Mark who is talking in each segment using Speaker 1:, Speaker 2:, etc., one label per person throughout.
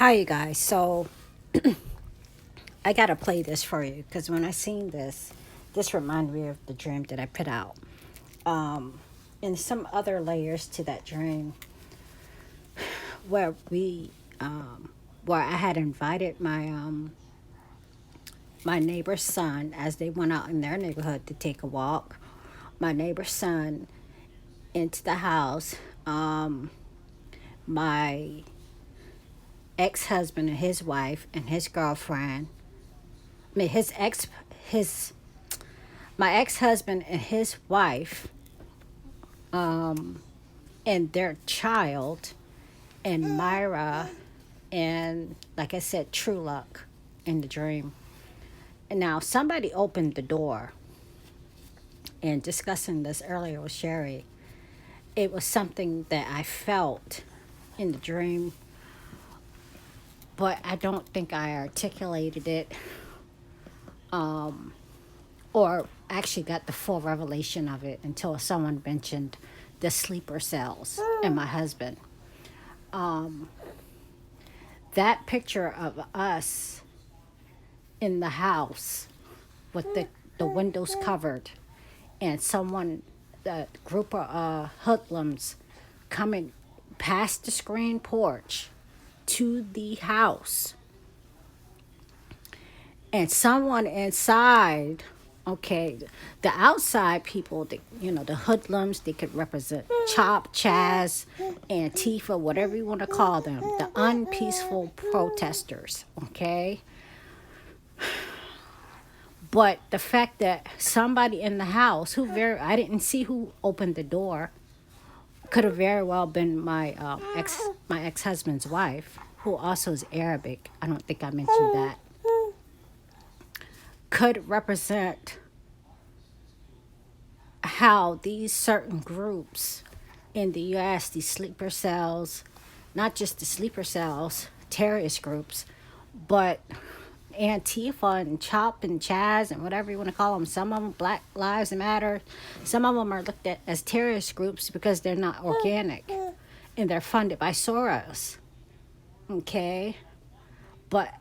Speaker 1: Hi, you guys. So I gotta play this for you because when I seen this reminded me of the dream that I put out. Um, and some other layers to that dream where where I had invited my neighbor's son as they went out in their neighborhood to take a walk. My neighbor's son into the house. My ex-husband and his wife and his girlfriend. I mean, his my ex-husband and his wife and their child and Myra and, like I said, True Luck in the dream. And now somebody opened the door, and discussing this earlier with Sherry, it was something that I felt in the dream, but I don't think I articulated it or actually got the full revelation of it until someone mentioned the sleeper cells and my husband. That picture of us in the house with the windows covered and someone, the group of hoodlums coming past the screen porch to the house, and someone inside. Okay, the outside people, the hoodlums, they could represent Chop, Chaz, Antifa, whatever you want to call them, the unpeaceful protesters. Okay, but the fact that somebody in the house I didn't see who opened the door, could have very well been my ex-husband's wife, who also is Arabic. I don't think I mentioned that. Could represent how these certain groups in the US, these sleeper cells, not just the sleeper cells, terrorist groups, but Antifa and Chop and Chaz and whatever you want to call them, some of them Black Lives Matter, some of them are looked at as terrorist groups because they're not organic and they're funded by Soros. Okay? But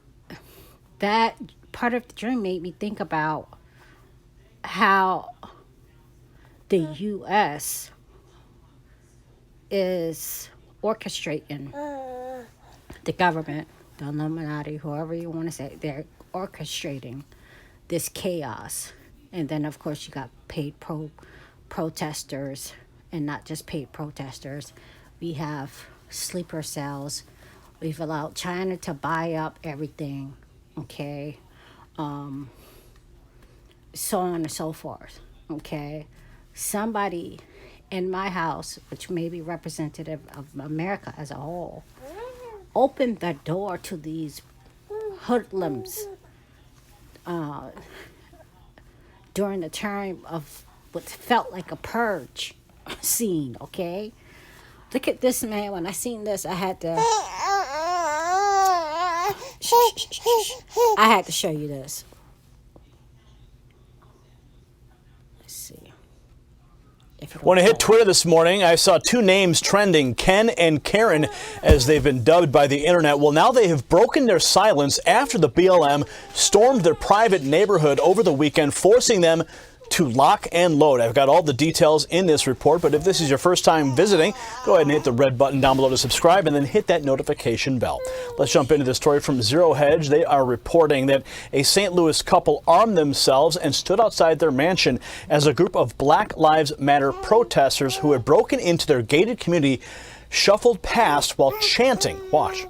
Speaker 1: that part of the dream made me think about how the U.S. is orchestrating the government, the Illuminati, whoever you want to say, they're orchestrating this chaos. And then, of course, you got paid protesters, and not just paid protesters. We have sleeper cells. We've allowed China to buy up everything, okay? So on and so forth, okay? Somebody in my house, which may be representative of America as a whole, opened the door to these hoodlums during the time of what felt like a purge scene, okay? Look at this man. When I seen this, I had to... I had to show you this. Let's see.
Speaker 2: When I hit Twitter this morning, I saw two names trending, Ken and Karen, as they've been dubbed by the internet. Well, now they have broken their silence after the BLM stormed their private neighborhood over the weekend, forcing them to lock and load. I've got all the details in this report, but if this is your first time visiting, go ahead and hit the red button down below to subscribe and then hit that notification bell. Let's jump into the story from Zero Hedge. They are reporting that a St. Louis couple armed themselves and stood outside their mansion as a group of Black Lives Matter protesters who had broken into their gated community shuffled past while chanting. Watch.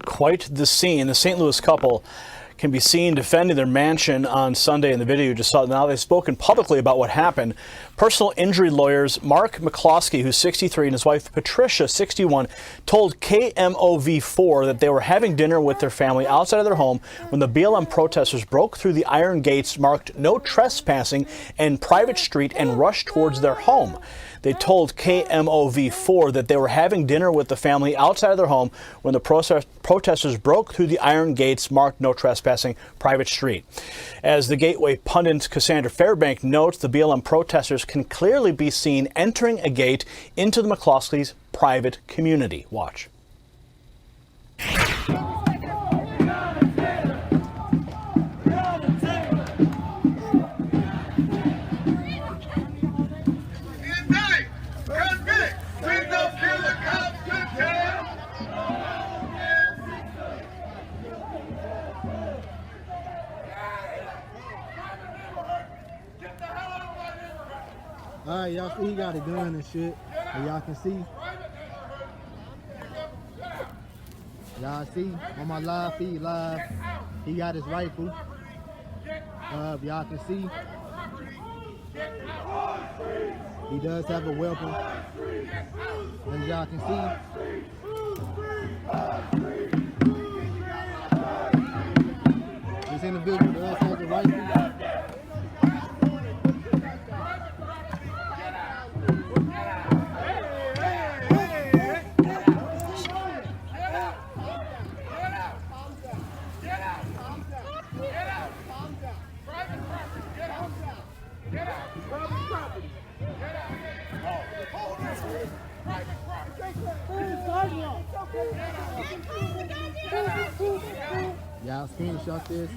Speaker 2: Quite the scene. The St. Louis couple can be seen defending their mansion on Sunday in the video you just saw. Now they've spoken publicly about what happened. Personal injury lawyers Mark McCloskey, who's 63, and his wife Patricia, 61, told KMOV4 that they were having dinner with their family outside of their home when the BLM protesters broke through the iron gates marked no trespassing and private street and rushed towards their home. They told KMOV4 that they were having dinner with the family outside of their home when the protesters broke through the iron gates marked no trespassing private street. As the Gateway pundit Cassandra Fairbank notes, the BLM protesters can clearly be seen entering a gate into the McCloskeys' private community. Watch.
Speaker 3: Alright, y'all see he got a gun and shit. And y'all can see. Y'all see on my live feed live, he got his rifle. Y'all can see. He does have a weapon. As y'all can see. This individual does have a rifle. Y'all screenshot this.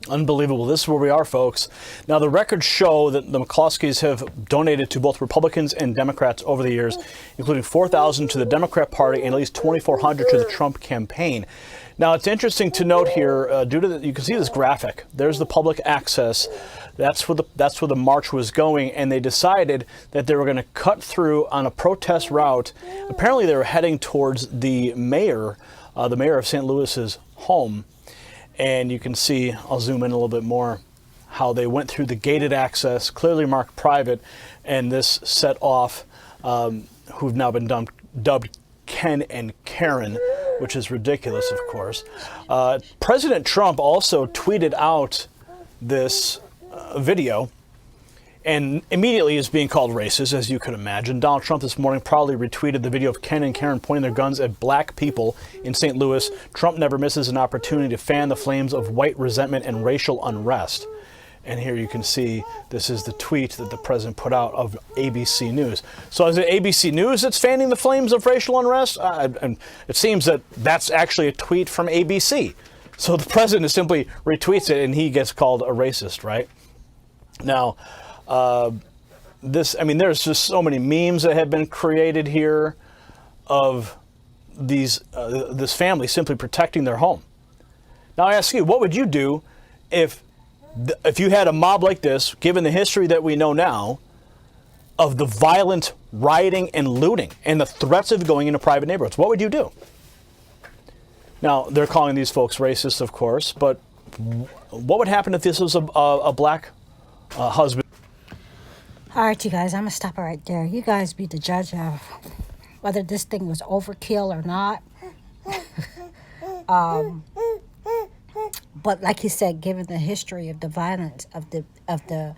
Speaker 2: Unbelievable. This is where we are, folks. Now, the records show that the McCloskeys have donated to both Republicans and Democrats over the years, including $4,000 to the Democrat Party and at least $2,400 to the Trump campaign. Now, it's interesting to note here, you can see this graphic. There's the public access. That's where the march was going, and they decided that they were going to cut through on a protest route. Apparently, they were heading towards the mayor of St. Louis's home. And you can see, I'll zoom in a little bit more, how they went through the gated access, clearly marked private, and this set off who've now been dubbed Ken and Karen, which is ridiculous, of course. President Trump also tweeted out this video, and immediately is being called racist, as you could imagine. Donald Trump this morning proudly retweeted the video of Ken and Karen pointing their guns at black people in St. Louis. Trump never misses an opportunity to fan the flames of white resentment and racial unrest. And here you can see, this is the tweet that the president put out of ABC News. So is it ABC News that's fanning the flames of racial unrest? And it seems that that's actually a tweet from ABC. So the president simply retweets it and he gets called a racist, right? Now, there's just so many memes that have been created here of this family simply protecting their home. Now I ask you, what would you do if you had a mob like this, given the history that we know now of the violent rioting and looting and the threats of going into private neighborhoods? What would you do? Now, they're calling these folks racist, of course, but what would happen if this was a black husband?
Speaker 1: All right, you guys, I'm going to stop it right there. You guys be the judge of whether this thing was overkill or not. But like you said, given the history of the violence of the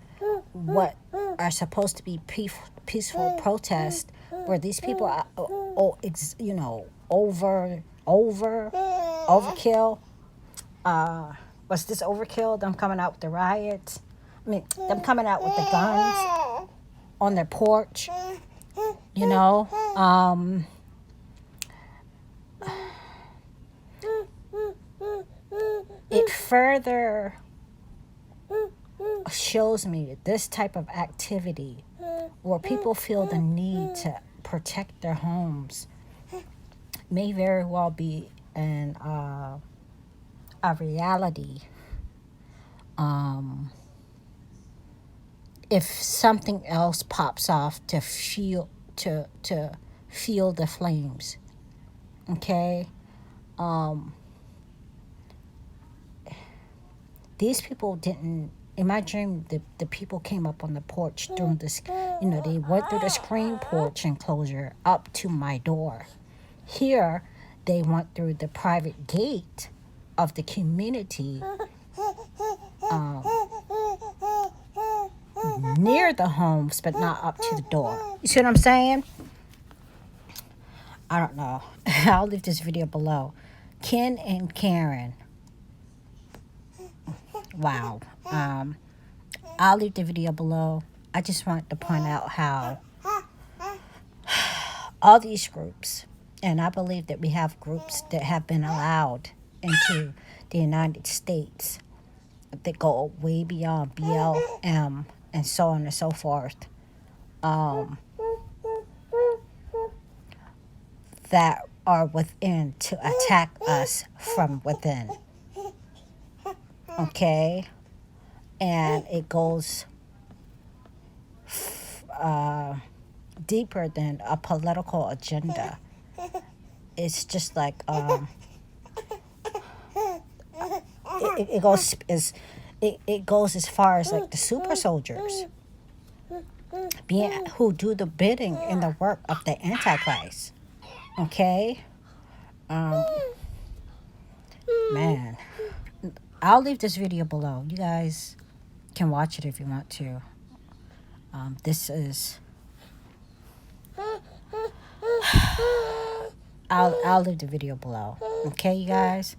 Speaker 1: what are supposed to be peaceful protests, where these people are, overkill. Was this overkill? Them coming out with the riots. Them coming out with the guns on their porch. It further shows me that this type of activity where people feel the need to protect their homes may very well be a reality if something else pops off to fuel the flames. Okay? These people didn't. In my dream, the people came up on the porch during this. They went through the screen porch enclosure up to my door. Here, they went through the private gate of the community near the homes, but not up to the door. You see what I'm saying? I don't know. I'll leave this video below. Ken and Karen. Wow. I'll leave the video below. I just wanted to point out how all these groups, and I believe that we have groups that have been allowed into the United States that go way beyond BLM and so on and so forth, that are within to attack us from within. Okay? And it goes deeper than a political agenda. It's just like it goes as far as like the super soldiers who do the bidding and the work of the Antichrist. Okay? Man. I'll leave this video below. You guys can watch it if you want to. This is... I'll leave the video below. Okay, you guys?